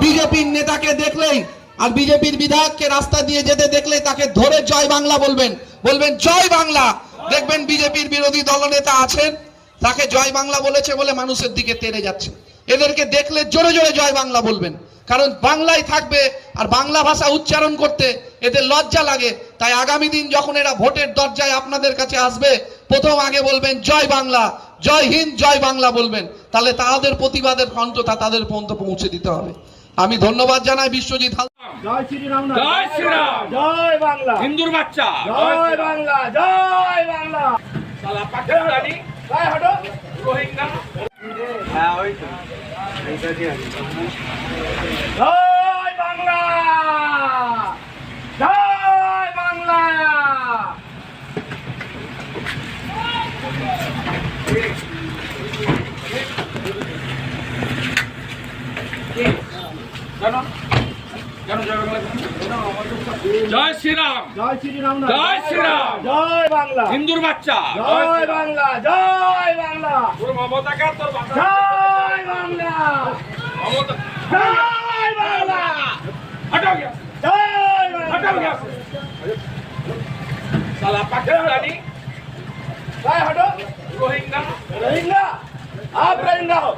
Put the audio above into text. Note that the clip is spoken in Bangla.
বিজেপির নেতাকে দেখলেই আর বিজেপির বিধায়ককে রাস্তা দিয়ে যেতে দেখলে তাকে ধরে জয় বাংলা বলবেন, বলবেন জয় বাংলা। দেখবেন বিজেপির বিরোধী দলনেতা আছেন, তাকে জয় বাংলা বলেছে বলে মানুষের দিকে তেড়ে যাচ্ছে। এদেরকে দেখলে জোরে জোরে জয় বাংলা বলবেন, কারণ বাংলায় থাকবে আর বাংলা ভাষা উচ্চারণ করতে এদের লজ্জা লাগে। তাই আগামী দিন যখন এরা ভোটের দরজায় আপনাদের কাছে আসবে, প্রথম আগে বলবেন জয় বাংলা, জয় হিন্দ, জয় বাংলা বলবেন। তাহলে তাদের প্রতিবাদের কণ্ঠটা তাদের পর্যন্ত পৌঁছে দিতে হবে। আমি ধন্যবাদ জানাই বিশ্বজিৎ হালদার। জয় শ্রীরাম, জয় শ্রীরাম, জয় বাংলা, হিন্দুর বাচ্চা, জয় বাংলা, জয় বাংলা। সালা পাকিস্তানি, জয় হটো, রোহিঙ্গা। জয় বাংলা, জয় বাংলা। জয় শ্রীরাম, জয় শ্রীরাম, জয় শ্রীরাম, জয় বাংলা, হিন্দুর বাচ্চা, জয় বাংলা, জয় বাংলা, তোর মমতা কা তোর বাচ্চা, জয় বাংলা, মমতা জয় বাংলা, হটাও গিয়া, জয় হটাও বাংলা। গিয়া। সালা পাকিস্তানি, জয় হটো, রোহিঙ্গা। रोहिंग्या, आप रोहिंग्या हो।